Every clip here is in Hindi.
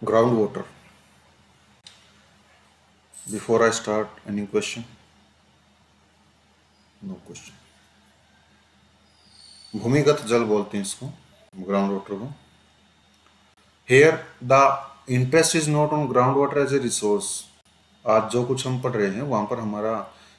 Groundwater. Before I start, any question? No question. भूमिगत जल बोलते हैं इसको, ग्राउंड वाटर को. Here the interest is not on groundwater as a resource. आज जो कुछ हम पढ़ रहे हैं वहां पर हमारा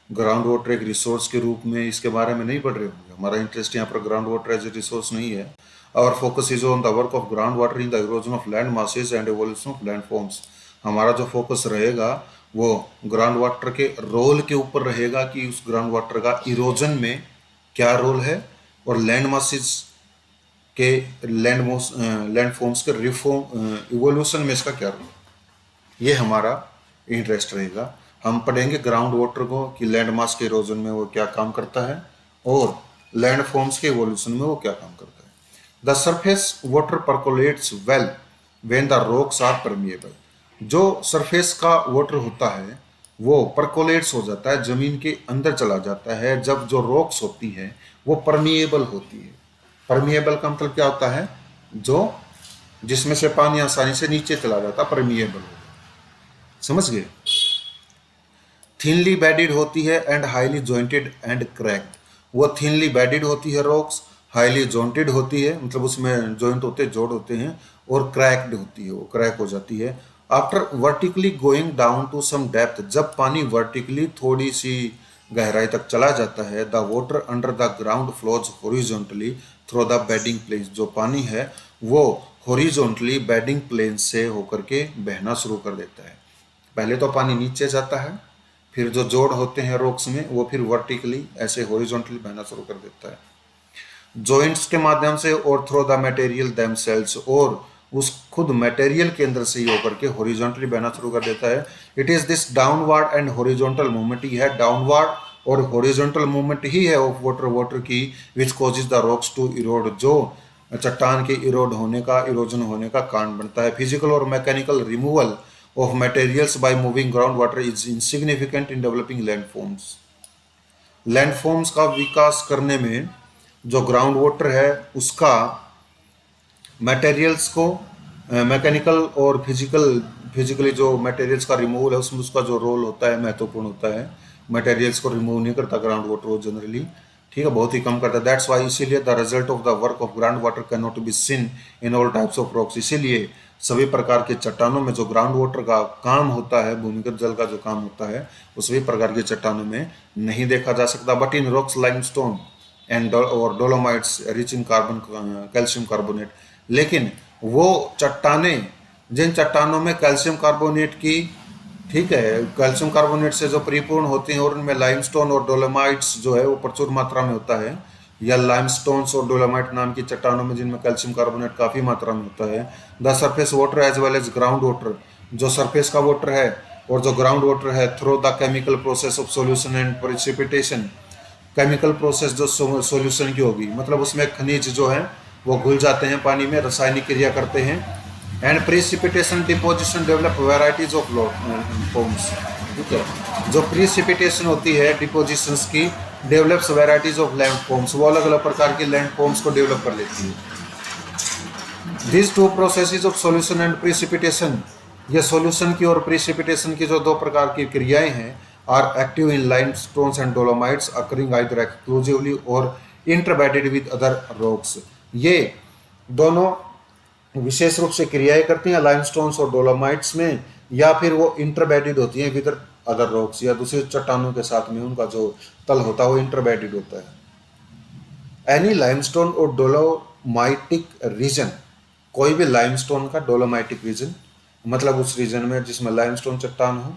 ग्राउंड वाटर एक रिसोर्स के रूप में इसके बारे में नहीं पढ़ रहे होंगे. हमारा इंटरेस्ट यहाँ पर ground water as a resource नहीं है. Our focus is on the work of ground water in the erosion of land masses and evolution of land forms. हमारा जो फोकस रहेगा वो ग्राउंड वाटर के रोल के ऊपर रहेगा कि उस ग्राउंड वाटर का इरोजन में क्या रोल है और लैंड मासेस के लैंड फॉर्म्स के रिफॉर्म इवोल्यूशन में इसका क्या रोल है. ये हमारा इंटरेस्ट रहेगा. हम पढ़ेंगे ग्राउंड वाटर को कि लैंड मास के इरोजन में वो क्या काम करता है और लैंड फॉर्म्स के इवोल्यूशन में वो क्या काम करता है. The surface water percolates well when the rocks are permeable. जो सरफेस का वाटर होता है वो परकोलेट्स हो जाता है, जमीन के अंदर चला जाता है जब जो रॉक्स होती है वो परमिएबल होती है. परमिएबल का मतलब क्या होता है? जो जिसमें से पानी आसानी से नीचे चला जाता है, परमिएबल होता है. समझ गए? थिनली बेडेड होती है and highly jointed and cracked. वो थिनली बेडेड होती है रॉक्स, हाईली जॉइंटेड होती है मतलब उसमें जॉइंट होते हैं, जोड़ होते हैं, और क्रैक्ड होती है, वो क्रैक हो जाती है. After vertically going down to some depth. जब पानी वर्टिकली थोड़ी सी गहराई तक चला जाता है, the water under the ground flows horizontally through the bedding planes. जो पानी है वो हॉरिजॉन्टली बेडिंग प्लेन से होकर के बहना शुरू कर देता है. पहले तो पानी नीचे जाता है, फिर जो जोड़ होते हैं रॉक्स में वो फिर वर्टिकली ऐसे हॉरिजॉन्टली बहना शुरू कर देता है जॉइंट्स के माध्यम से और थ्रू द मटेरियल देमसेल्व्स. और उस खुद मटेरियल के अंदर से ही होकर के हॉरिजॉन्टली बहना शुरू कर देता है. It is this downward and horizontal movement ही है, डाउनवर्ड और हॉरिजॉन्टल मूवमेंट ही है ऑफ वाटर की which causes the rocks to erode. जो चट्टान के इरोड होने का, इरोजन होने का कारण बनता है. फिजिकल और mechanical removal of materials by moving groundwater is insignificant in developing landforms. Landforms का विकास करने में जो ग्राउंड वाटर है उसका मटेरियल्स को मैकेनिकल और फिजिकली जो मटेरियल्स का रिमूवल है उसमें उसका जो रोल होता है महत्वपूर्ण होता है. मटेरियल्स को रिमूव नहीं करता ग्राउंड वाटर जनरली, ठीक है, बहुत ही कम करता है. दैट्स वाई इसीलिए the result of the work of ground water can not be seen in all types of rocks. इसीलिए सभी प्रकार के चट्टानों में जो ग्राउंड वाटर का काम होता है, भूमिगत जल का जो काम होता है, वो सभी प्रकार के चट्टानों में नहीं देखा जा सकता. But in rocks limestone and or dolomites rich in carbon calcium carbonate. लेकिन वो चट्टानें जिन चट्टानों में कैल्शियम कार्बोनेट की, ठीक है, कैल्शियम कार्बोनेट से जो परिपूर्ण होती हैं और उनमें लाइमस्टोन और डोलोमाइट्स जो है वो प्रचुर मात्रा में होता है, या लाइमस्टोन्स और डोलोमाइट नाम की चट्टानों में जिनमें कैल्शियम कार्बोनेट काफ़ी मात्रा में होता है. The surface water as well as ground water. जो सरफेस का वाटर है और जो ग्राउंड वाटर है through the chemical process of solution and precipitation. Chemical process जो सॉल्यूशन की होगी मतलब उसमें खनिज जो है वो घुल जाते हैं पानी में, रासायनिक क्रिया करते हैं. And precipitation deposition develop varieties of forms. ठीक है, जो प्रेसिपिटेशन होती है डिपोजिशंस की, develops varieties of land forms. वो अलग अलग प्रकार की लैंड फॉर्म्स को डेवलप कर लेती है. This two processes of solution and precipitation. ये सॉल्यूशन की और प्रेसिपिटेशन की जो दो प्रकार की क्रियाएं हैं are active in limestones and dolomites occurring either exclusively or interbedded with other rocks. ये दोनों विशेष रूप से क्रियाएं करती हैं लाइमस्टोन्स और डोलोमाइट्स में, या फिर वो इंटरबेडेड होती हैं विद अदर रॉक्स, या दूसरे चट्टानों के साथ में उनका जो तल होता है वो इंटरबेडेड होता है. एनी लाइमस्टोन और डोलोमाइटिक रीजन. कोई भी लाइमस्टोन का डोलोमाइटिक रीजन मतलब उस रीजन में जिसमें लाइमस्टोन चट्टान हो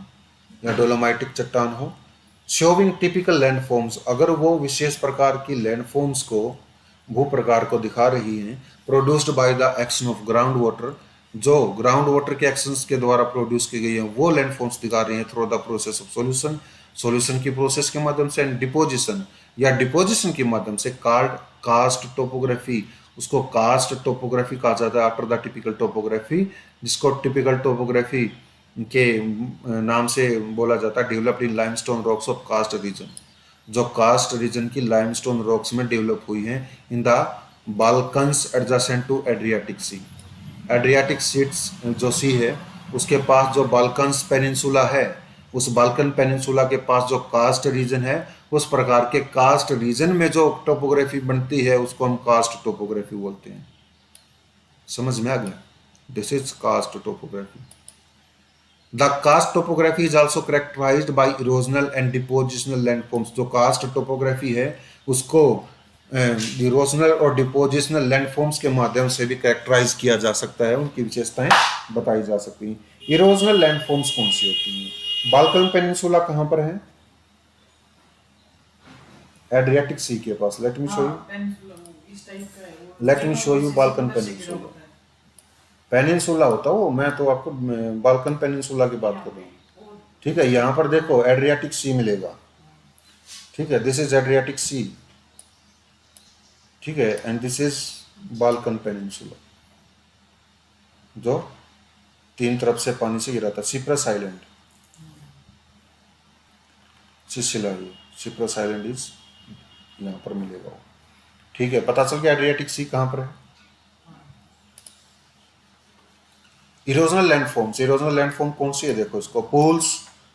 या डोलोमाइटिक चट्टान हो. Showing typical landforms. अगर वो विशेष प्रकार की लैंडफॉर्म्स को, भू प्रकार को दिखा रही हैं, produced by the action of ground water. जो ग्राउंड वाटर के एक्शंस के द्वारा प्रोड्यूस की गई है वो लैंडफॉर्म्स दिखा रही हैं through the process of solution, solution की प्रोसेस के माध्यम से, एंड डिपोजिशन या डिपोजिशन के माध्यम से. Karst karst topography. उसको कास्ट टोपोग्राफी कहा जाता है आफ्टर द टिपिकल टोपोग्राफी, जिसको टिपिकल टोपोग्राफी के नाम से बोला जाता है. Developed in limestone rocks of karst region. जो कास्ट रीजन की लाइमस्टोन रॉक्स में डेवलप हुई हैं in the Balkans adjacent to Adriatic Sea. Adriatic सीट्स जो सी है उसके पास जो बाल्कन्स पेनिनसुला है, उस बाल्कन पेनिनसुला के पास जो कास्ट रीजन है, उस प्रकार के कास्ट रीजन में जो टोपोग्राफी बनती है उसको हम कास्ट टोपोग्राफी बोलते हैं। समझ में आ गया? This is karst topography. The karst topography is also characterised by erosional and depositional landforms. जो कास्ट टोपोग्राफी है उसको इरोजनल और डिपोजिशनल लैंडफॉर्म्स के माध्यम से भी करेक्टराइज किया जा सकता है, उनकी विशेषताएं बताई जा सकती हैं। इरोजनल लैंडफॉर्म्स कौन सी होती हैं? बाल्कन पेनिनसुला कहाँ पर है? एड्रियाटिक सी के पास। Let me show you, let me show you Balkan peninsula. Peninsula होता हो, मैं तो आपको बाल्कन पेनिनसुला की बात कर रहा हूँ। ठीक है, यहाँ पर देखो एड्रियाटिक सी मिलेगा। ठीक है, दिस इज एड्रियाटिक सी। ठीक है, and this is Balkan peninsula जो तीन तरफ से पानी से घिरा था। Cyprus island, Cyprus island is यहाँ पर मिलेगा। ठीक है, पता चल गया एड्रियाटिक सी कहाँ पर है। इरोजनल लैंडफॉर्म्स, इरोजनल लैंडफॉर्म कौन सी है? देखो इसको, pools,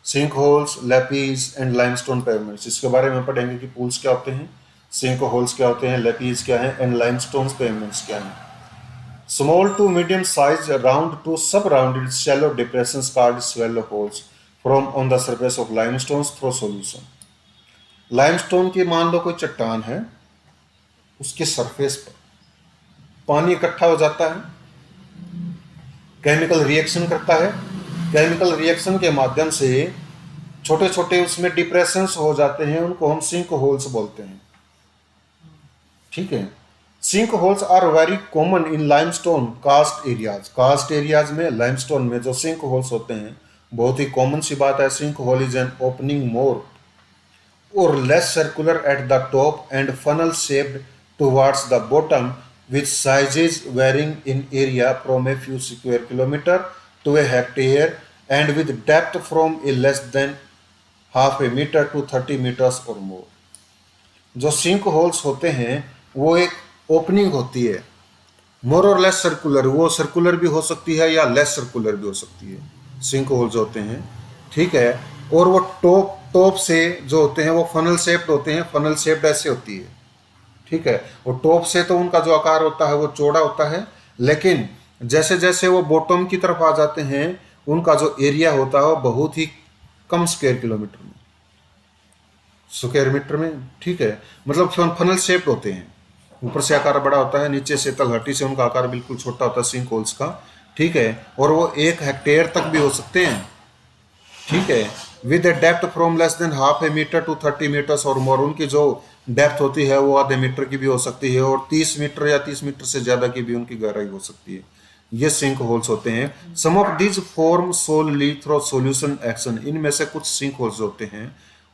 sink holes, lapies and limestone pavements. इसके बारे में पढ़ेंगे कि पूल्स क्या होते हैं, सिंक होल्स क्या होते हैं, लैपीज क्या है, एंड लाइमस्टोन पेवमेंट्स क्या है। Small to medium size round to sub rounded shallow depressions called swallow holes from on the surface of limestone through solution. Limestone की मान लो कोई चट्टान है, उसके सरफेस पर पानी इकट्ठा हो जाता है, केमिकल रिएक्शन करता है, केमिकल रिएक्शन के माध्यम से छोटे छोटे उसमें डिप्रेशंस हो जाते हैं, उनको हम सिंक होल्स बोलते हैं। ठीक है, sink holes are very common in limestone karst areas. Karst areas में लाइमस्टोन में जो सिंक होल्स होते हैं बहुत ही कॉमन सी बात है। Sink hole is an opening more or less circular at the top and funnel shaped towards the bottom with sizes varying in area from a few square kilometer to a hectare and with depth from a less than half a meter to 30 meters or more। जो सिंक होल्स होते हैं वो एक ओपनिंग होती है, मोर और लेस सर्कुलर, वो सर्कुलर भी हो सकती है या लेस सर्कुलर भी हो सकती है, सिंक होल्स होते हैं। ठीक है, और वो टॉप से जो होते हैं वो फनल शेप्ड होते हैं, फनल शेप्ड ऐसे होती है। ठीक है, वो टॉप से तो उनका जो आकार होता है वो चौड़ा होता है, लेकिन जैसे जैसे वो बॉटम की तरफ आ जाते हैं उनका जो एरिया होता है वो बहुत ही कम स्क्वायर मीटर में। ठीक है, मतलब फनल शेप्ड होते हैं, ऊपर से आकार बड़ा होता है, नीचे से तलहटी से उनका आकार बिल्कुल छोटा होता है सिंक होल्स का। ठीक है, और वो 1 हेक्टेयर तक भी हो सकते हैं। ठीक है, with a depth from less than half a metre to 30 metres or more. उनकी जो डेप्थ होती है वो आधे मीटर की भी हो सकती है और 30 मीटर या 30 मीटर से ज़्यादा की भी उनकी गहराई हो सकती है। ये सिंक होल्स होते हैं। Some of this form solely through solution action. इनमें से कुछ सिंक होल्स होते हैं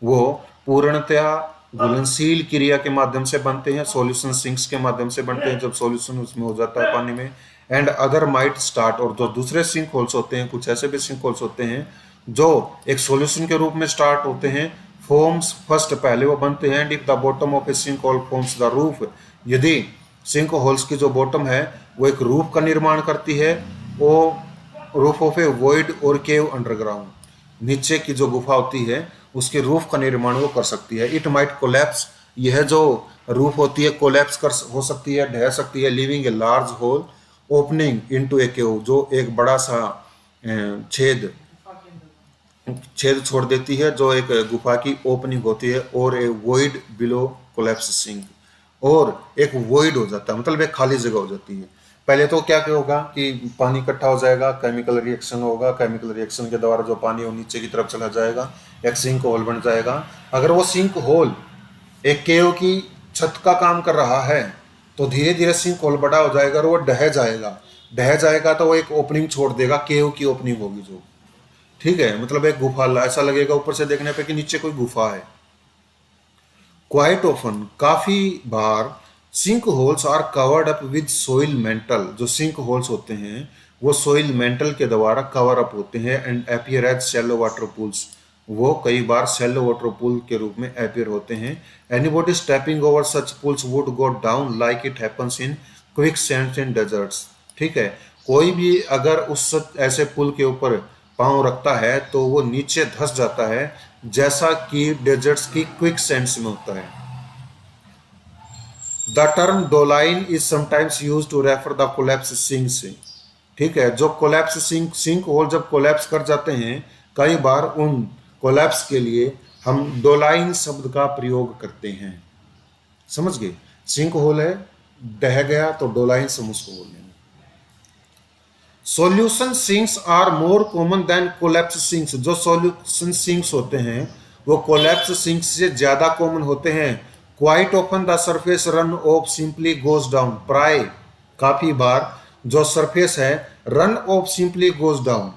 वो पूर्णतया घुलनशील क्रिया के माध्यम से बनते हैं, सॉल्यूशन सिंक्स के माध्यम से बनते हैं, जब सॉल्यूशन उसमें हो जाता है पानी में। एंड अदर माइट स्टार्ट, और जो दूसरे सिंक होल्स होते हैं, कुछ ऐसे भी सिंक होल्स होते हैं जो एक सॉल्यूशन के रूप में स्टार्ट होते हैं। फॉर्म्स फर्स्ट, पहले वो बनते हैं। And if the bottom of a sink hole forms the roof, यदि सिंक होल्स की जो बॉटम है वो एक रूफ का निर्माण करती है, वो रूफ ऑफ ए वॉइड और केव अंडरग्राउंड, नीचे की जो गुफा होती है उसके रूफ का निर्माण वो कर सकती है। इट माइट कोलैप्स, यह जो रूफ होती है कोलैप्स कर हो सकती है, ढह सकती है। Living a large hole opening into a cave, जो एक बड़ा सा छेद छोड़ देती है, जो एक गुफा की ओपनिंग होती है। और a void below collapse sink, और एक वॉइड हो जाता है, मतलब एक खाली जगह हो जाती है। पहले तो क्या होगा कि पानी इकट्ठा हो जाएगा, केमिकल रिएक्शन होगा, केमिकल रिएक्शन के द्वारा जो पानी है वो नीचे की तरफ चला जाएगा, एक सिंक होल बन जाएगा। अगर वो सिंक होल एक केव की छत का काम कर रहा है तो धीरे धीरे सिंक होल बड़ा हो जाएगा और वो ढह जाएगा तो वो एक ओपनिंग छोड़ देगा, केव की ओपनिंग होगी जो। ठीक है, मतलब एक गुफा, ऐसा लगेगा ऊपर से देखने पे कि नीचे कोई गुफा है। क्वाइट ऑफन, काफी बार sink holes are covered up with soil mantle. जो सिंक होल्स होते हैं वो सोइल मेंटल के द्वारा कवर अप होते हैं। And appear as shallow water pools, वो कई बार शैलो वाटर पूल के रूप में अपीयर होते हैं। Anybody stepping over such pools would go down like it happens in quick Sands in desserts. ठीक है, कोई भी अगर उस ऐसे पुल के ऊपर पांव रखता है तो वो नीचे धंस जाता है, जैसा कि डेजर्ट्स की क्विक सेंड्स में होता है। The term doline is sometimes use to refer the collapse sinks. ठीक है, जो कोलैप्स सिंक होल जब कोलैप्स कर जाते हैं, कई बार उन कोलैप्स के लिए हम डोलाइन शब्द का प्रयोग करते हैं। समझ गए? सिंक होल है, ढह गया तो डोलाइन से हम उसको बोलेंगे। Solution sinks are more common than collapse sinks. जो सॉल्यूशन सिंक्स होते हैं वो कोलैप्स सिंक्स से ज्यादा कॉमन होते हैं। Quite often the surface run of simply goes down. प्राय काफी बार जो सरफेस है run of simply goes down,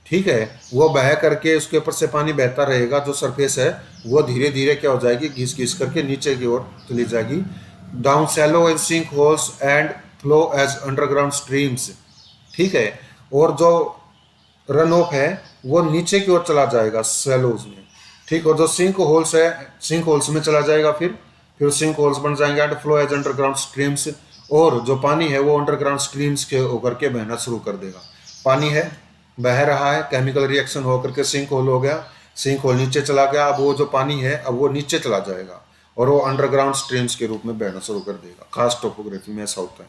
ठीक है, वो बह करके उसके ऊपर से पानी बहता रहेगा। जो सरफेस है वो धीरे धीरे क्या हो जाएगी, घिस घिस करके नीचे की ओर चली जाएगी। Down shallow and sink holes and flow as underground streams. ठीक है, और जो रन ऑफ है वो नीचे की ओर चला जाएगा शैलोज में। ठीक, और जो सिंक होल्स है सिंक होल्स में चला जाएगा, फिर सिंक होल्स बन जाएंगे and flow as underground streams. और जो पानी है वो अंडरग्राउंड स्ट्रीम्स के होकर के बहना शुरू कर देगा। पानी है, बह रहा है, केमिकल रिएक्शन होकर के सिंक होल हो गया, सिंक होल नीचे चला गया। अब वो जो पानी है अब वो नीचे चला जाएगा और वो अंडरग्राउंड स्ट्रीम्स के रूप में बहना शुरू कर देगा। खास टोपोग्राफी में ऐसा होता है।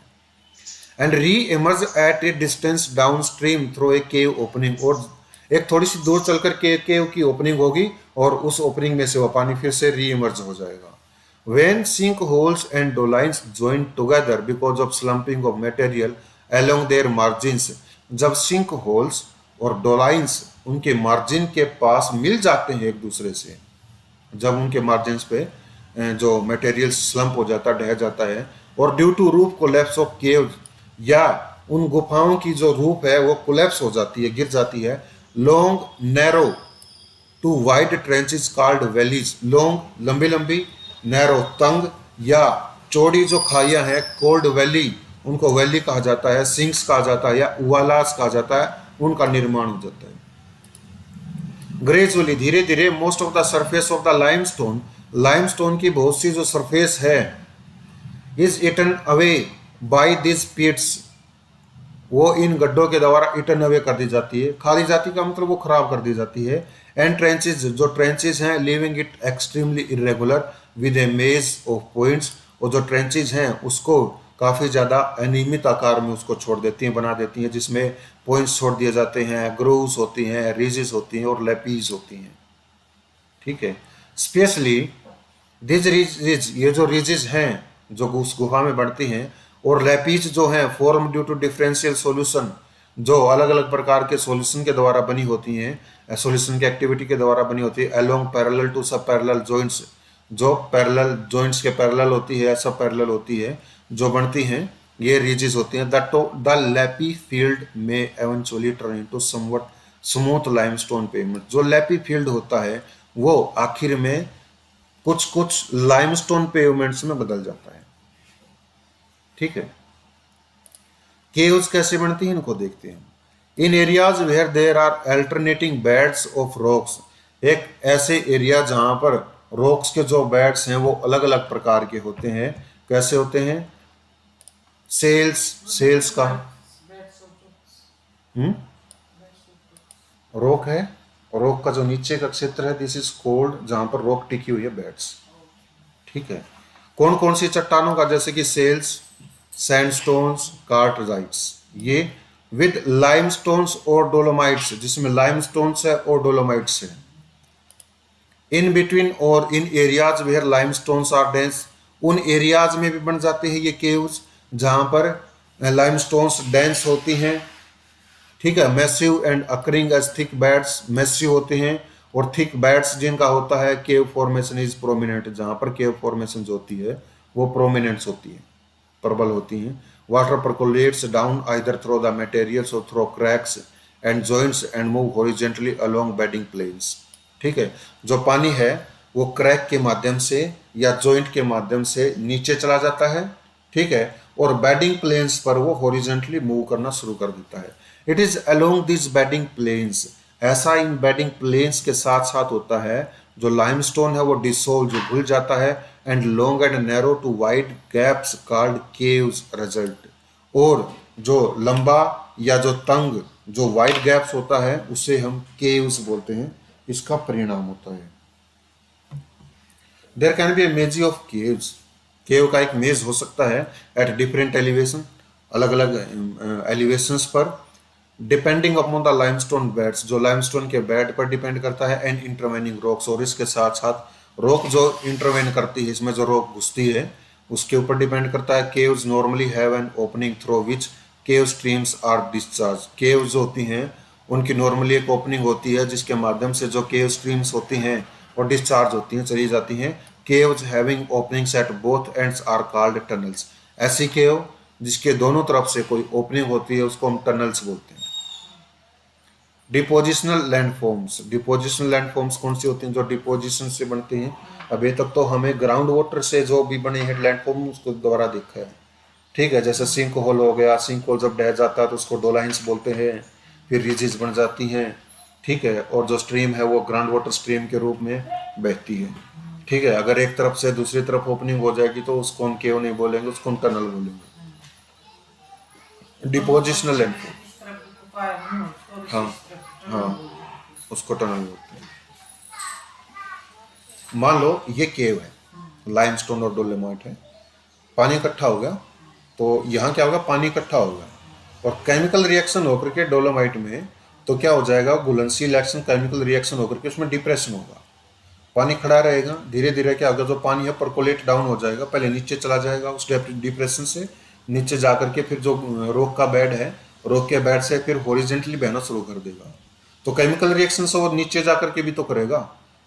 And re-emerge at a distance downstream through a cave opening. और एक थोड़ी सी दूर चलकर के केव की ओपनिंग होगी और उस ओपनिंग में से वो पानी फिर से री इमर्ज हो जाएगा। When sink holes and dolines join together because of slumping of material along their margins, जब सिंक होल्स और डोलाइंस उनके मार्जिन के पास मिल जाते हैं एक दूसरे से, जब उनके मार्जिन पे जो मटेरियल स्लम्प हो जाता है, ढह जाता है, और due to roof collapse of cave, या उन गुफाओं की जो रूफ है वो कोलैप्स हो जाती है, गिर जाती है। Long narrow to wide trenches called valleys. Long लंबी लंबी, नैरो तंग, या चौड़ी जो खाइयां हैं कोल्ड वैली, उनको वैली कहा जाता है, सिंक्स कहा जाता है, या उवालास कहा जाता है, उनका निर्माण हो जाता है। ग्रेजुअली, धीरे धीरे, most of the surface of the limestone, limestone की बहुत सी जो सरफेस है, is eaten away by this pits, वो इन गड्ढों के द्वारा इटन अवे कर दी जाती है। खा दी जाती का मतलब वो खराब कर दी जाती है। एंड ट्रेंचेस, जो ट्रेंचेस हैं, living it extremely irregular with a maze of points, और जो ट्रेंचेस हैं उसको काफ़ी ज़्यादा अनियमित आकार में उसको छोड़ देती हैं, बना देती हैं, जिसमें पॉइंट्स छोड़ दिए जाते हैं, ग्रूव्स होती हैं, रिजेस होती हैं और लेपीज होती हैं। ठीक है, स्पेशली दिस रिज, ये जो रिजेस हैं जो उस गुफा में बढ़ती हैं, और लेपीज जो हैं form due to differential solution, जो अलग अलग प्रकार के सॉल्यूशन के द्वारा बनी होती हैं, सॉल्यूशन की एक्टिविटी के द्वारा बनी होती है, अलोंग पैरेलल टू सब पैरेलल जॉइंट्स, जो पैरेलल जॉइंट्स के पैरेलल होती है, सब पैरेलल होती है, जो बनती हैं, ये रिजेस होती हैं। द लैपी फील्ड में eventually turn into somewhat smooth limestone pavement. जो लैपी फील्ड होता है वो आखिर में कुछ कुछ लाइमस्टोन पेवमेंट्स में बदल जाता है। ठीक है, केव्स कैसे बनती हैं इनको देखते हैं। In areas where there are alternating beds of rocks, एक ऐसे एरिया जहां पर रॉक्स के जो बेड्स हैं वो अलग अलग प्रकार के होते हैं। कैसे होते हैं? सेल्स का रॉक है, रॉक का जो नीचे का क्षेत्र है, दिस इज कोल्ड, जहां पर रॉक टिकी हुई है, बेड्स। ठीक है, कौन कौन सी चट्टानों का? जैसे कि सेल्स, सैंडस्टोन्स, कार्टराइट्स, ये विद लाइमस्टोन्स और डोलोमाइट्स, जिसमें लाइमस्टोन्स है और डोलोमाइट्स है। इन बिटवीन और in areas where limestones are dense, उन एरियाज में भी बन जाते हैं ये केव्स जहां पर लाइमस्टोन्स डेंस होती हैं। ठीक है, massive and occurring as thick beds, massive होते हैं, और थिक बेड्स जिनका होता है केव फॉर्मेशन इज प्रोमिनेंट, जहां पर केव फॉर्मेशन जो होती है वो प्रोमिनेंस होती है, प्रबल होती हैं। Water percolates down either through the materials or through cracks and joints and move horizontally along bedding planes. ठीक है, जो पानी है वो क्रैक के माध्यम से या जॉइंट के माध्यम से नीचे चला जाता है। ठीक है, और बेडिंग प्लेन्स पर वो हॉरिजॉन्टली मूव करना शुरू कर देता है। It is along this bedding planes, ऐसा इन बेडिंग प्लेन्स के साथ साथ होता है। जो लाइमस्टोन है वो डिसोल्व, जो घुल जाता है, and long and narrow to wide gaps called caves result, और जो लंबा या जो तंग जो वाइड गैप्स होता है उसे हम केव्स बोलते हैं, इसका परिणाम होता है। देयर कैन बी ए मेजी ऑफ केव्स, केव का एक मेज हो सकता है एट डिफरेंट एलिवेशन, अलग अलग एलिवेशंस पर, depending upon the limestone beds, जो लाइमस्टोन के बेड पर डिपेंड करता है, एंड इंटरवेनिंग रॉक्स, और इसके साथ साथ रॉक जो इंटरवेन करती है, इसमें जो रॉक घुसती है उसके ऊपर डिपेंड करता है। Caves normally have an opening through which cave streams are discharge, caves जो होती हैं उनकी नॉर्मली एक ओपनिंग होती है जिसके माध्यम से जो केव स्ट्रीम्स होती हैं और डिस्चार्ज होती हैं, चली जाती हैं। Caves having openings at both ends are called tunnels, ऐसी केव जिसके दोनों तरफ से कोई ओपनिंग होती है उसको हम टनल्स बोलते हैं। डिपोजिशनल लैंडफॉर्म्स, डिपोजिशनल लैंडफॉर्म्स कौन सी होती हैं? जो डिपोजिशन से बनती हैं। अभी तक तो हमें ग्राउंड वाटर से जो भी बने हैं लैंडफॉर्म उसको दोबारा देखा है, ठीक है। जैसे सिंक होल हो गया, सिंक होल जब ढह जाता है तो उसको डोलाइंस बोलते हैं, फिर रिजेस बन जाती हैं, ठीक है। और जो स्ट्रीम है वो ग्राउंड वाटर स्ट्रीम के रूप में बहती है, ठीक है। अगर एक तरफ से दूसरी तरफ ओपनिंग हो जाएगी तो उसको हम केव नहीं बोलेंगे, उसको हम टनल बोलेंगे। डिपोजिशनल लैंडफॉर्म, हाँ हाँ, उसको टनल बोलते हैं। मान लो ये केव है, लाइमस्टोन और डोलेमाइट है, पानी इकट्ठा हो गया तो यहाँ क्या होगा, पानी इकट्ठा होगा और केमिकल रिएक्शन होकर के डोलोमाइट में तो क्या हो जाएगा, घुलनशील एक्शन केमिकल रिएक्शन होकर के उसमें डिप्रेशन होगा, पानी खड़ा रहेगा। धीरे धीरे क्या होगा, जो पानी है परकोलेट डाउन हो जाएगा, पहले नीचे चला जाएगा, उस डिप्रेशन से नीचे जा करके फिर जो रॉक का बेड है, रॉक के बेड से फिर हॉरिजेंटली बहना शुरू कर देगा। तो केमिकल रिएक्शन से वो नीचे जा करके भी तो करेगा,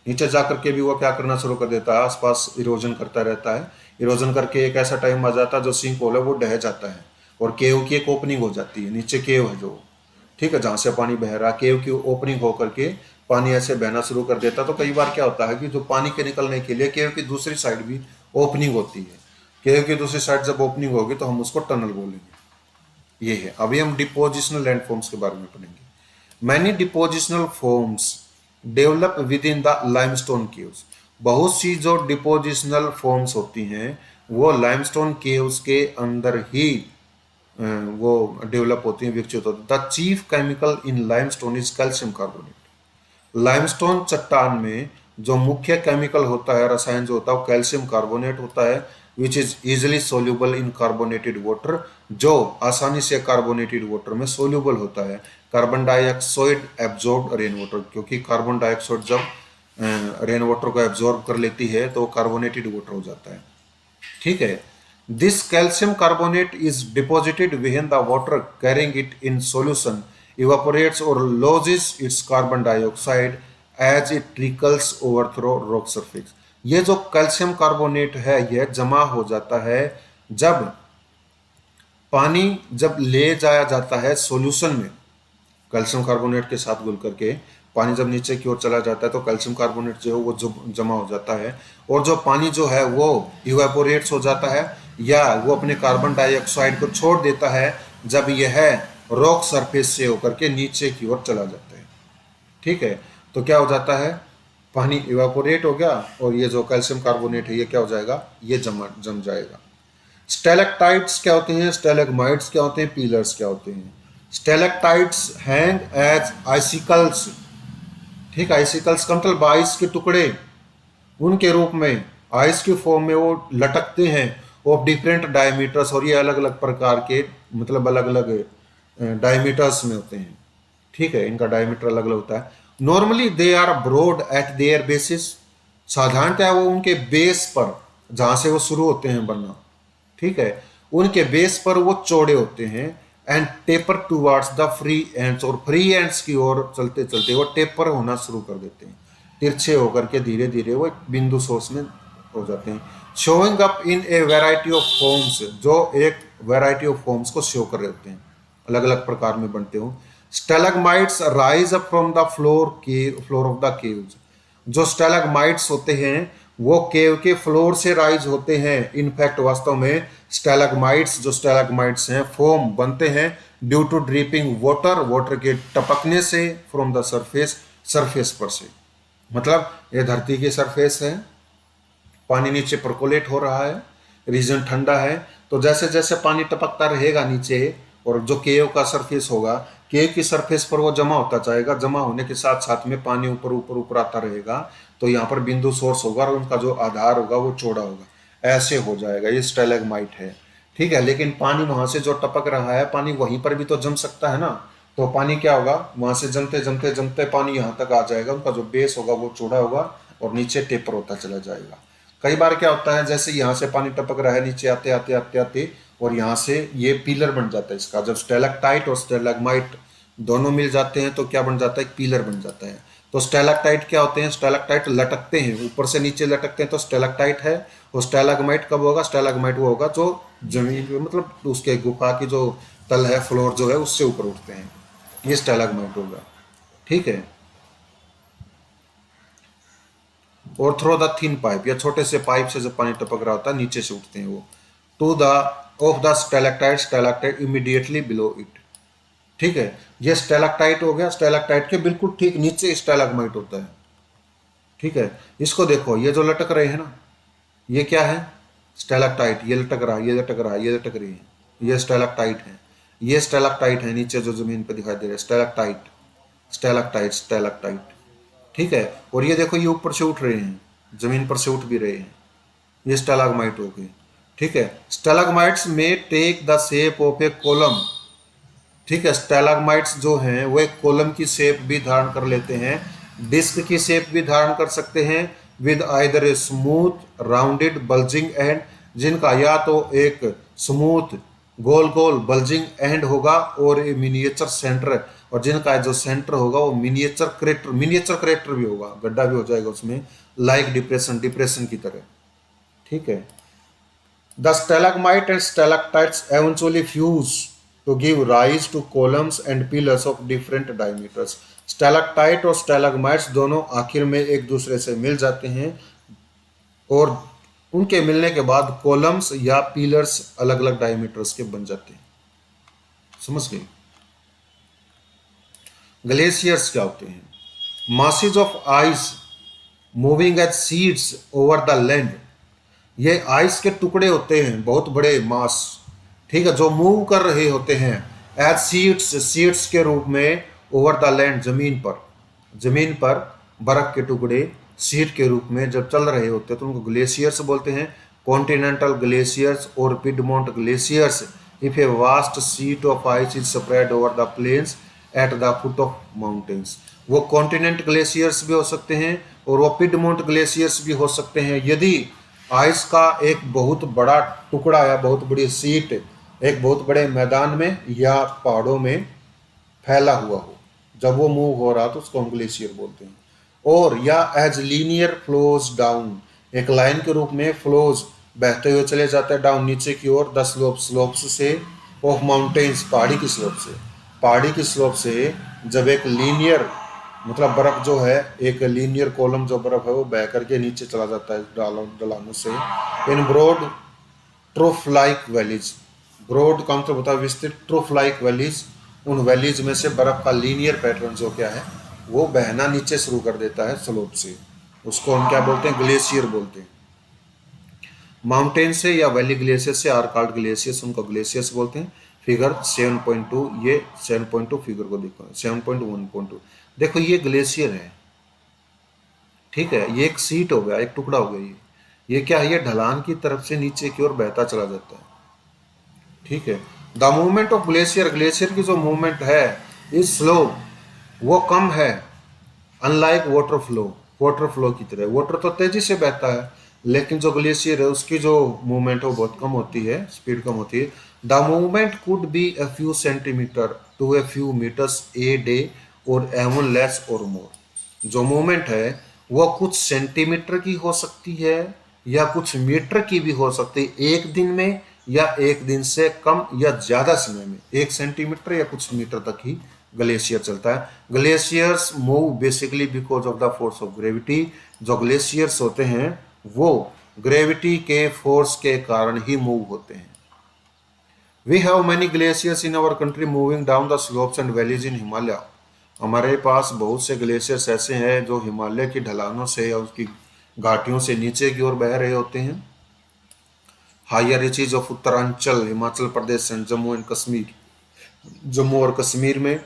नीचे जा करके भी वो क्या करना शुरू कर देता है, आसपास इरोजन करता रहता है। इरोजन करके एक ऐसा टाइम आ जाता है जो सिंक होल है वो ढह जाता है और केव की एक ओपनिंग हो जाती है, नीचे केव है जो, ठीक है, जहाँ से पानी बह रहा है, केव की ओपनिंग होकर के पानी ऐसे बहना शुरू कर देता है। तो कई बार क्या होता है कि जो पानी के निकलने के लिए केव की दूसरी साइड भी ओपनिंग होती है, केव की दूसरी साइड जब ओपनिंग होगी तो हम उसको टनल बोलेंगे। ये है। अभी हम डिपोजिशनल लैंडफॉर्म्स के बारे में पढ़ेंगे। Many depositional forms develop with in the limestone caves, बहुत सी जो डिपोजिशनल फॉर्म्स होती हैं वो लाइमस्टोन केव्स के अंदर ही वो डेवलप होती हैं, विकसित होती हैं। The chief chemical in limestone is calcium carbonate, limestone चट्टान में जो मुख्य केमिकल होता है, रसायन जो होता है वो कैल्शियम कार्बोनेट होता है, which is easily soluble in carbonated water, जो आसानी से कार्बोनेटेड वाटर में सोल्यूबल होता है। Carbon dioxide absorb rain water, क्योंकि कार्बन डाइऑक्साइड जब रेन वाटर को एब्जॉर्ब कर लेती है तो कार्बोनेटेड वाटर हो जाता है, ठीक है। This calcium carbonate is deposited with the water carrying it in solution evaporates or loses its carbon dioxide as it trickles over through rock surface। ये जो कैल्शियम कार्बोनेट है यह जमा हो जाता है जब पानी जब ले जाया जाता है सॉल्यूशन में, कैल्शियम कार्बोनेट के साथ घुल करके पानी जब नीचे की ओर चला जाता है तो कैल्शियम कार्बोनेट जो है वो जमा हो जाता है और जो पानी जो है वो इवेपोरेट्स हो जाता है या वो अपने कार्बन डाइऑक्साइड को छोड़ देता है जब यह रॉक सरफेस से होकर के नीचे की ओर चला जाता है, ठीक है। तो क्या हो जाता है, पानी इवेपोरेट हो गया और ये जो कैल्शियम कार्बोनेट है ये क्या हो जाएगा, ये जम जाएगा। स्टेलेक्टाइट्स क्या होते हैं, स्टेलेगमाइट्स क्या होते हैं, पिलर्स क्या होते हैं। स्टेलेक्टाइट्स हैंग एज आइसिकल्स, ठीक, आइसिकल्स का मतलब आइस के टुकड़े, उनके रूप में आइस के फॉर्म में वो लटकते हैं ऑफ डिफरेंट डायमीटर्स, और ये अलग अलग प्रकार के मतलब अलग अलग डायमीटर्स में होते हैं, ठीक है, इनका डायमीटर अलग अलग होता है। Normally they are broad at their bases, साधारणतः वो उनके बेस पर जहां से वो शुरू होते हैं बनना, ठीक है, उनके बेस पर वो चौड़े होते हैं। And taper towards the free ends, और फ्री एंड्स की ओर चलते चलते वो टेपर होना शुरू कर देते हैं, तिरछे होकर के धीरे धीरे वो बिंदु सोर्स में हो जाते हैं। Showing up in a variety of forms, जो एक वेराइटी ऑफ फॉर्म्स को शो कर रहे होते हैं, अलग अलग प्रकार में बनते हो। Stalagmites rise up from the floor of the caves, जो स्टेलगमाइट्स होते हैं वो केव के फ्लोर से राइज होते हैं। इनफैक्ट वास्तव में स्टेलगमाइट्स जो स्टेलगमाइट्स हैं फॉर्म बनते हैं due to dripping water, water के टपकने से फ्रॉम द सरफेस पर से, मतलब ये धरती की सरफेस है, पानी नीचे परकोलेट हो रहा है, रीजन ठंडा है, तो जैसे जैसे पानी टपकता रहेगा नीचे और जो केव का सरफेस होगा, केव की सरफेस पर वो जमा होता जाएगा, जमा होने के साथ साथ में पानी ऊपर ऊपर ऊपर आता रहेगा। तो यहाँ पर बिंदु सोर्स होगा और उनका जो आधार होगा वो चौड़ा होगा, ऐसे हो जाएगा, ये स्टैलेग्माइट है। ठीक है, लेकिन पानी वहां से जो टपक रहा है, पानी वहीं पर भी तो जम सकता है ना। तो पानी क्या होगा, वहां से जमते जमते जमते पानी यहाँ तक आ जाएगा, उनका जो बेस होगा वो चौड़ा होगा और नीचे टेपर होता चला जाएगा। कई बार क्या होता है, जैसे यहाँ से पानी टपक रहा है, नीचे आते आते आते आते और यहाँ से ये पिलर बन जाता है इसका। जब स्टेलेक्टाइट और स्टेलेग्माइट दोनों मिल जाते हैं तो क्या बन जाता है, एक पिलर बन जाता है। तो स्टेलेक्टाइट क्या होते हैं, स्टेलेक्टाइट लटकते हैं, ऊपर से नीचे लटकते हैं, तो स्टेलेक्टाइट है। और स्टेलाग्माइट कब होगा, स्टेलाग्माइट वो होगा जो जमीन पे, मतलब उसके गुफा की जो तल है, फ्लोर जो है, उससे ऊपर उठते हैं, ये स्टेलाग्माइट होगा। ठीक है। और थ्रो द थिन पाइप, या छोटे से पाइप से जब पानी टपक रहा होता है नीचे से उठते हैं वो, to the of the stalactite, stalactite immediately below it. ठीक है, ये स्टेलेक्टाइट हो गया, स्टेलेक्टाइट के बिल्कुल ठीक नीचे स्टेलाग्माइट होता है। ठीक है, इसको देखो, ये जो लटक रहे हैं ना, ये क्या है, स्टेलेक्टाइट, ये लटक रहा है, ये लटक रहा है, ये लटक रही है, ये स्टेलेक्टाइट है, ये स्टेलेक्टाइट है, नीचे जो जमीन पे दिखाई दे रहा है, स्टेलेक्टाइट, स्टेलेक्टाइट, स्टेलेक्टाइट। ठीक है, और ये देखो, ये ऊपर से उठ रहे हैं, जमीन पर से उठ भी रहे हैं, ये स्टेलाग्माइट हो गए। ठीक है, स्टेलाग्माइट्स में take the shape of a column. ठीक है, स्टेलाग्माइट्स जो हैं वो एक कॉलम की शेप भी धारण कर लेते हैं, डिस्क की शेप भी धारण कर सकते हैं, with either a smooth rounded bulging and, जिनका या तो एक smooth goal goal bulging and होगा और ए मिनिएचर सेंटर, और जिनका जो सेंटर होगा वो मिनिएचर क्रेटर, मिनिएचर क्रेटर भी होगा, गड्ढा भी हो जाएगा उसमें, लाइक डिप्रेशन, डिप्रेशन की तरह। ठीक है, the stalagmite and stalactites eventually fuse to give rise to columns and pillars of different diameters. Stalactite और स्टैलेग्माइट्स दोनों आखिर में एक दूसरे से मिल जाते हैं और उनके मिलने के बाद कॉलम्स या पिलर्स अलग अलग डायमीटर्स के बन जाते हैं। समझ गए। ग्लेशियर्स क्या होते हैं, masses of ice moving as sheets over the land. ये आइस के टुकड़े होते हैं, बहुत बड़े मास, ठीक है, जो मूव कर रहे होते हैं एज सीड्स, सीड्स के रूप में, ओवर द लैंड, जमीन पर, जमीन पर बर्फ के टुकड़े सीड के रूप में जब चल रहे होते हैं तो उनको ग्लेशियर्स बोलते हैं। कॉन्टिनेंटल ग्लेशियर्स और piedmont glaciers, if a vast sheet of ice is spread over the plains at the foot of mountains. वो कॉन्टिनेंट ग्लेशियर्स भी हो सकते हैं और वो पिडमोंट ग्लेशियर्स भी हो सकते हैं यदि आइस का एक बहुत बड़ा टुकड़ा या बहुत बड़ी सीट एक बहुत बड़े मैदान में या पहाड़ों में फैला हुआ हो, जब वो मूव हो रहा तो उसको हम ग्लेशियर बोलते हैं। और या एज लीनियर फ्लोज डाउन, एक लाइन के रूप में फ्लोज बहते हुए चले जाते हैं डाउन, नीचे की ओर, द स्लोप, स्लोप्स से, ऑफ माउंटेन्स, पहाड़ी की स्लोप से, पहाड़ी की स्लोप से जब एक लीनियर, मतलब बर्फ जो है, एक लीनियर कॉलम जो बर्फ है वो बह करके नीचे चला जाता है ढलानों से, इन broad trough like valleys, broad का मतलब होता है विस्तृत, ट्रूफ लाइक वैलीज, उन वैलीज में से बर्फ का लीनियर पैटर्न जो क्या है वो बहना नीचे शुरू कर देता है स्लोप से, उसको हम क्या बोलते हैं, ग्लेशियर बोलते हैं। माउंटेन से या वैली ग्लेशियर से आर कॉल्ड ग्लेशियर्स, उनको ग्लेशियर्स बोलते हैं। फिगर 7.2, ये 7.2 फिगर को देखो, 7.1.2 देखो, ये ग्लेशियर है। ठीक है, ये एक सीट हो गया, एक टुकड़ा हो गया, ये क्या है, ये ढलान की तरफ से नीचे की ओर बहता चला जाता है। ठीक है, the movement of glacier, glacier की जो मूवमेंट है इज स्लो, वो कम है, unlike water flow, water flow की तरह। वाटर तो तेजी से बहता है लेकिन जो ग्लेशियर है उसकी जो मूवमेंट है वो बहुत कम होती है, स्पीड कम होती है। The movement could be a few centimetres to a few metres a day और एवन लेस और मोर। जो मूवमेंट है वो कुछ सेंटीमीटर की हो सकती है या कुछ मीटर की भी हो सकती है, एक दिन में या एक दिन से कम या ज्यादा समय में, 1 सेंटीमीटर या कुछ मीटर तक ही ग्लेशियर चलता है। Glaciers move basically because of the force of gravity. जो ग्लेशियर्स होते हैं वो ग्रेविटी के फोर्स के कारण ही मूव होते हैं। We have many glaciers in our country moving down the slopes and valleys in Himalaya. हमारे पास बहुत से ग्लेशियर्स ऐसे हैं जो हिमालय की ढलानों से या उसकी घाटियों से नीचे की ओर बह रहे होते हैं। Higher reaches of Uttaranchal, Himachal Pradesh and Jammu and Kashmir, Jammu और कश्मीर में,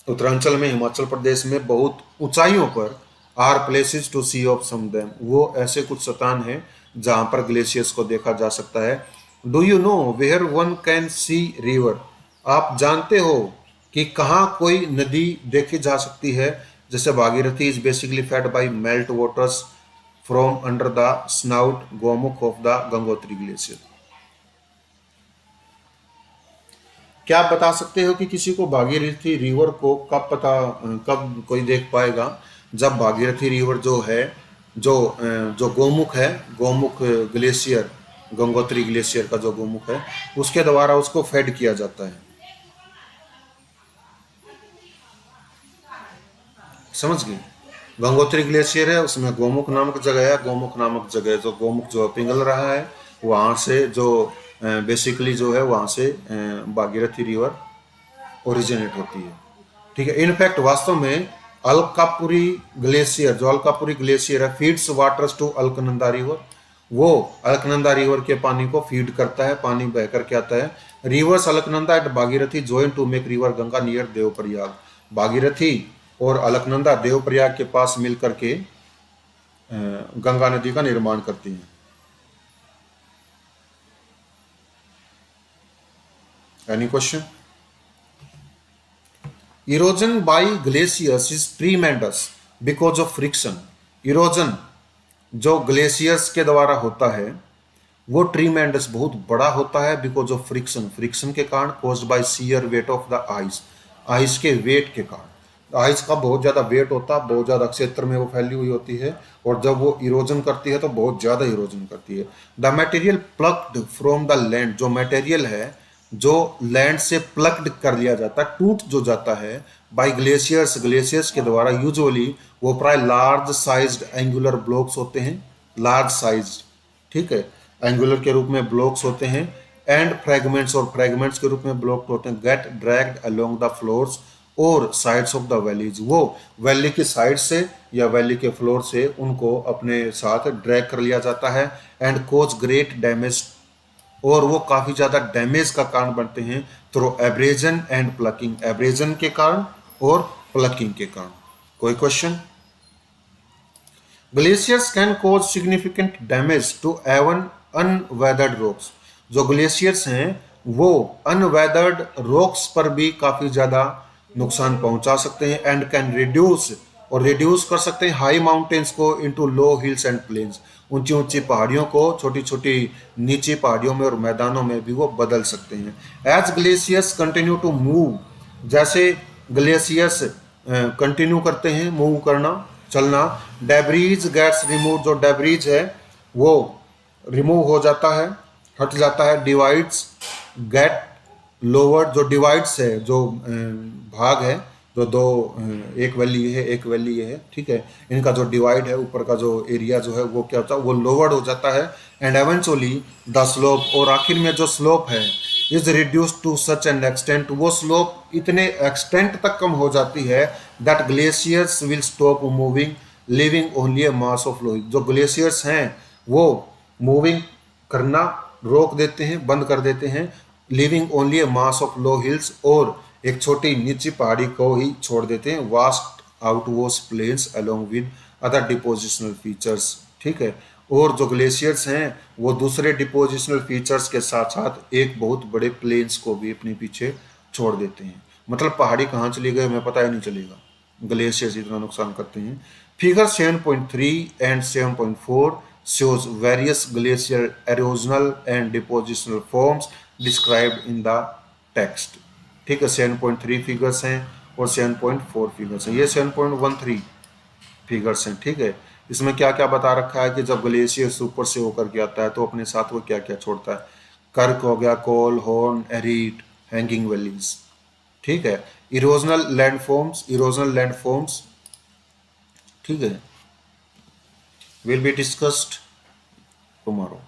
उत्तरांचल में, हिमाचल प्रदेश में बहुत ऊंचाइयों पर are places to see of some dam, वो ऐसे कुछ स्थान हैं जहां पर ग्लेशियर्स को देखा जा सकता है। Do you know where one can see river, आप जानते हो कि कहाँ कोई नदी देखी जा सकती है? जैसे Bhagirathi is basically fed by melt waters from under the snout Gomukh of the Gangotri glacier. क्या आप बता सकते हो कि किसी को भागीरथी रिवर को कब कोई देख पाएगा? जब भागीरथी रिवर जो है, जो गोमुख है, गोमुख ग्लेशियर, गंगोत्री ग्लेशियर का जो गोमुख है, उसके द्वारा उसको फेड किया जाता है। समझ गए? गंगोत्री ग्लेशियर है, उसमें गोमुख नामक जगह है, गोमुख नामक जगह जो गोमुख जो पिघल रहा है, वहां से जो बेसिकली जो है वहां से भागीरथी रिवर ओरिजिनेट होती है। ठीक है, इनफैक्ट वास्तव में अलकापुरी ग्लेशियर, जो अलकापुरी ग्लेशियर है, feeds waters to Alaknanda river, वो अलकनंदा रिवर के पानी को फीड करता है, पानी बह करके आता है। Rivers Alaknanda at Bhagirathi join to make river Ganga near Devprayag, Bhagirathi और अलकनंदा देवप्रयाग के पास मिलकर के गंगा नदी का निर्माण करती हैं। Any question? Erosion bye glaciers is tremendous because of friction, erosion जो ग्लेशियर्स के द्वारा होता है वो ट्रीमेंडस बहुत बड़ा होता है, बिकॉज ऑफ फ्रिक्शन, फ्रिक्शन के कारण, caused by shear weight of the ice, ice के वेट के कारण। आइस का बहुत ज़्यादा वेट होता है, बहुत ज़्यादा क्षेत्र में वो फैली हुई होती है, और जब वो इरोजन करती है तो बहुत ज़्यादा इरोजन करती है। The material plucked from the land, जो मटेरियल है जो लैंड से प्लक्ड कर लिया जाता है, टूट जो जाता है बाय ग्लेशियर्स, ग्लेशियर्स के द्वारा, यूजुअली वो प्राय लार्ज साइज्ड एंगुलर ब्लॉक्स होते हैं, लार्ज साइज्ड, ठीक है, एंगुलर के रूप में ब्लॉक्स होते हैं, एंड फ्रेगमेंट्स, और फ्रेगमेंट्स के रूप में ब्लॉक होते हैं, get dragged along the floors और साइड्स ऑफ द वैलीज, वो वैली की साइड से या वैली के फ्लोर से उनको अपने साथ ड्रैग कर लिया जाता है, एंड कोज ग्रेट डैमेज, और वो काफी ज्यादा डैमेज का कारण बनते हैं through abrasion and plucking, abrasion के कारण और प्लकिंग के कारण। कोई question? Glaciers can cause significant damage to even unweathered rocks, जो ग्लेशियर्स हैं वो अनवेदर्ड रॉक्स पर भी काफी ज्यादा नुकसान पहुंचा सकते हैं, एंड कैन रिड्यूस, और रिड्यूस कर सकते हैं हाई माउंटेन्स को into low hills and plains, ऊंची ऊंची पहाड़ियों को छोटी छोटी नीची पहाड़ियों में और मैदानों में भी वो बदल सकते हैं। As glaciers continue to move, जैसे ग्लेशियर्स कंटिन्यू करते हैं मूव करना, चलना, डेब्रीज गेट्स रिमूव, जो डेब्रीज है वो रिमूव हो जाता है, हट जाता है, डिवाइड्स गेट लोअर, जो डिवाइड्स है, जो भाग है, जो दो, एक वैली ये है, एक वैली ये है, ठीक है, इनका जो डिवाइड है, ऊपर का जो एरिया जो है वो क्या होता है, वो लोवर्ड हो जाता है, एंड एवेंचुअली द स्लोप, और आखिर में जो स्लोप है is reduce to such an extent, वो स्लोप इतने एक्सटेंट तक कम हो जाती है that glaciers will stop moving living only a mass of flow, जो ग्लेशियर्स हैं वो मूविंग करना रोक देते हैं, बंद कर देते हैं, living only a mass of low hills, और एक छोटी नीची पहाड़ी को ही छोड़ देते हैं, vast outwash plains along with other depositional features, ठीक है, और जो ग्लेशियर्स हैं वो दूसरे डिपोजिशनल फीचर्स के साथ साथ एक बहुत बड़े प्लेन्स को भी अपने पीछे छोड़ देते हैं, मतलब पहाड़ी कहाँ चली गई हमें पता ही नहीं चलेगा, ग्लेशियर्स इतना नुकसान करते हैं। Figure 7.3 and 7.4 shows various glacial erosional and depositional forms described in the text, ठीक है, 7.3 फिगर्स हैं और 7.4 फिगर्स हैं, ये 7.13 फिगर्स हैं, ठीक है। इसमें क्या क्या बता रखा है कि जब ग्लेशियर ऊपर से होकर के आता है तो अपने साथ वो क्या क्या छोड़ता है, कर्क हो गया, कोल, हॉर्न, एरीट, हैंगिंग वैलीज, ठीक है, इरोजनल लैंडफॉर्म्स, इरोजनल लैंडफॉर्म्स, ठीक है, will be discussed tomorrow.